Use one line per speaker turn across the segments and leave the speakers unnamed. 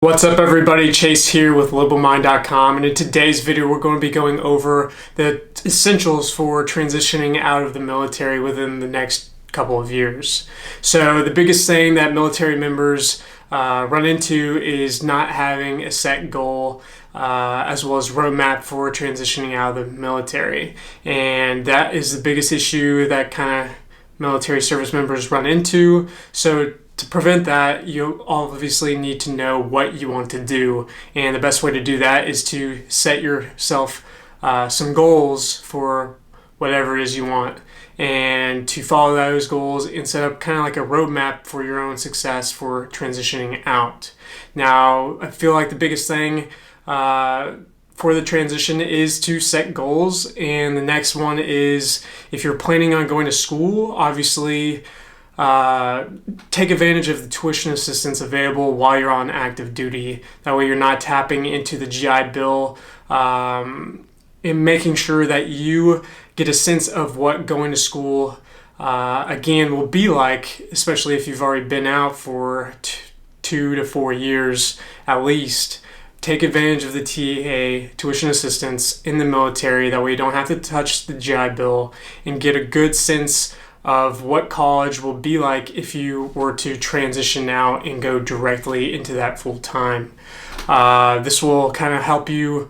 What's up everybody, Chase here with LiboMind.com, and in today's video we're going to be going over the essentials for transitioning out of the military within the next couple of years. So the biggest thing that military members run into is not having a set goal as well as roadmap for transitioning out of the military, and that is the biggest issue that kind of military service members run into. So to prevent that, you obviously need to know what you want to do, and the best way to do that is to set yourself some goals for whatever it is you want, and to follow those goals and set up kind of like a roadmap for your own success for transitioning out. Now, I feel like the biggest thing for the transition is to set goals, and the next one is if you're planning on going to school, obviously take advantage of the tuition assistance available while you're on active duty. That way you're not tapping into the GI Bill, and making sure that you get a sense of what going to school again will be like, especially if you've already been out for 2 to 4 years at least. Take advantage of the TA, tuition assistance, in the military. That way you don't have to touch the GI Bill, and get a good sense of what college will be like if you were to transition out and go directly into that full time. This will kind of help you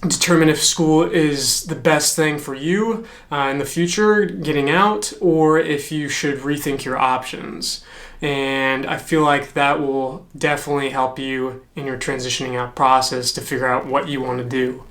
determine if school is the best thing for you in the future, getting out, or if you should rethink your options. And I feel like that will definitely help you in your transitioning out process to figure out what you want to do.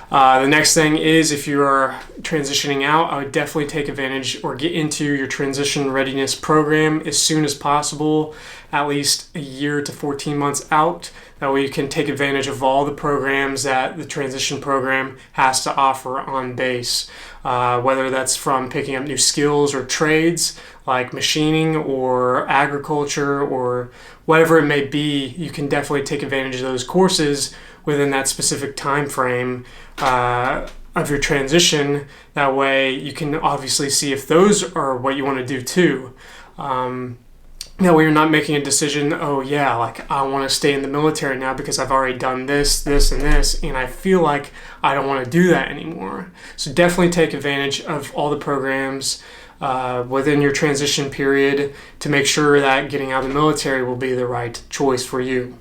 The next thing is, if you are transitioning out, I would definitely take advantage or get into your transition readiness program as soon as possible, at least a year to 14 months out. That way you can take advantage of all the programs that the transition program has to offer on base, whether that's from picking up new skills or trades like machining or agriculture or whatever it may be. You can definitely take advantage of those courses within that specific time frame of your transition. That way you can obviously see if those are what you want to do too. That way you're not making a decision, oh yeah, like I want to stay in the military now because I've already done this, this, and this, and I feel like I don't want to do that anymore. So definitely take advantage of all the programs within your transition period to make sure that getting out of the military will be the right choice for you.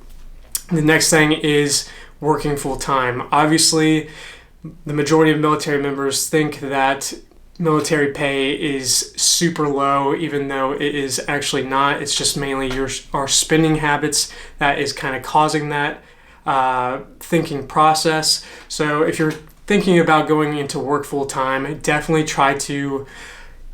The next thing is working full time. Obviously, the majority of military members think that military pay is super low, even though it is actually not. It's just mainly our spending habits that is kind of causing that thinking process. So if you're thinking about going into work full time, definitely try to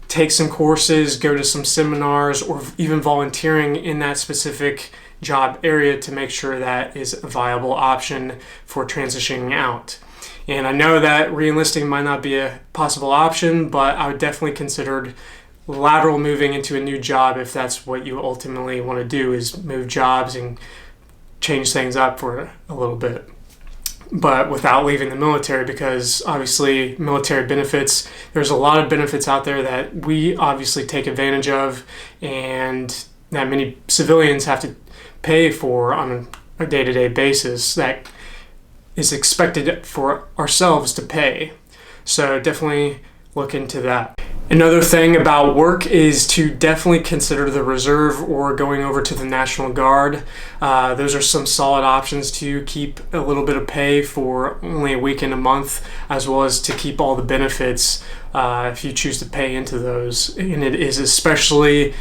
take some courses, go to some seminars, or even volunteering in that specific job area to make sure that is a viable option for transitioning out. And I know that re-enlisting might not be a possible option, but I would definitely consider lateral moving into a new job if that's what you ultimately want to do, is move jobs and change things up for a little bit, but without leaving the military, because obviously military benefits, there's a lot of benefits out there that we obviously take advantage of and that many civilians have to pay for on a day-to-day basis that is expected for ourselves to pay. So definitely look into that. Another thing about work is to definitely consider the reserve or going over to the National Guard. Those are some solid options to keep a little bit of pay for only a week and a month, as well as to keep all the benefits if you choose to pay into those. And it is especially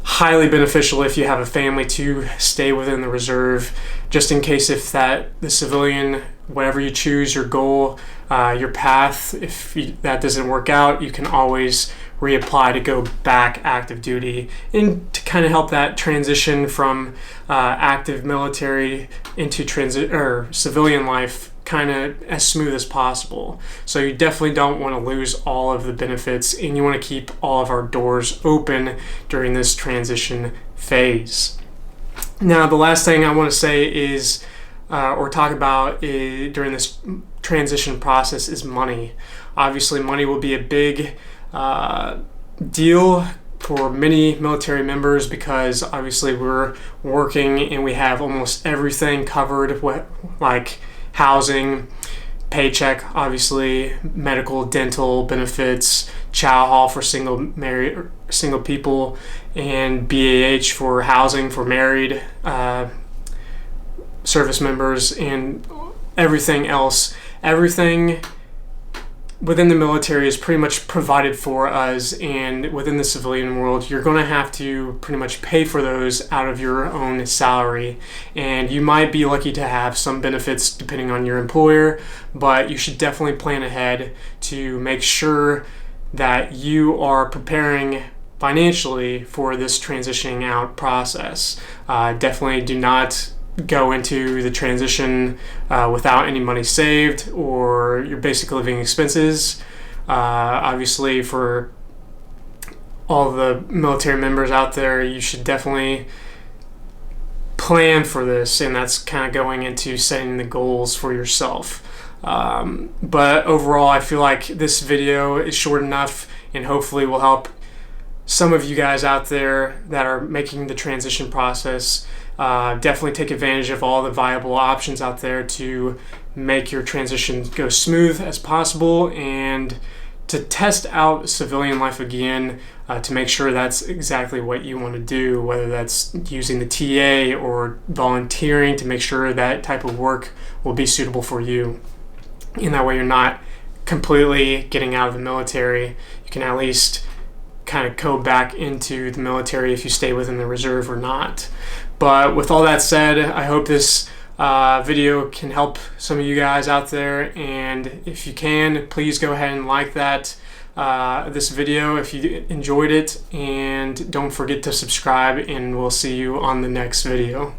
highly beneficial if you have a family to stay within the reserve, just in case if the civilian, whatever you choose, your goal, your path, if that doesn't work out, you can always reapply to go back active duty, and to kind of help that transition from active military into civilian life kind of as smooth as possible. So you definitely don't want to lose all of the benefits, and you want to keep all of our doors open during this transition phase. Now, the last thing I want to say is, or talk about during this transition process, is money. Obviously, money will be a big deal for many military members, because obviously we're working and we have almost everything covered, like housing, paycheck, obviously, medical, dental benefits, chow hall for single people, and BAH for housing for married service members, and everything else. Everything within the military is pretty much provided for us, and within the civilian world, you're going to have to pretty much pay for those out of your own salary. And you might be lucky to have some benefits depending on your employer, but you should definitely plan ahead to make sure that you are preparing financially for this transitioning out process. Definitely do not go into the transition without any money saved, or your basic living expenses. Obviously, for all the military members out there, you should definitely plan for this, and that's kind of going into setting the goals for yourself. But overall, I feel like this video is short enough and hopefully will help some of you guys out there that are making the transition process. Definitely take advantage of all the viable options out there to make your transition go smooth as possible, and to test out civilian life again, to make sure that's exactly what you want to do, whether that's using the TA or volunteering, to make sure that type of work will be suitable for you. In that way, you're not completely getting out of the military. You can at least kind of go back into the military if you stay within the reserve or not. But with all that said, I hope this video can help some of you guys out there, and if you can, please go ahead and like this video if you enjoyed it, and don't forget to subscribe, and we'll see you on the next video.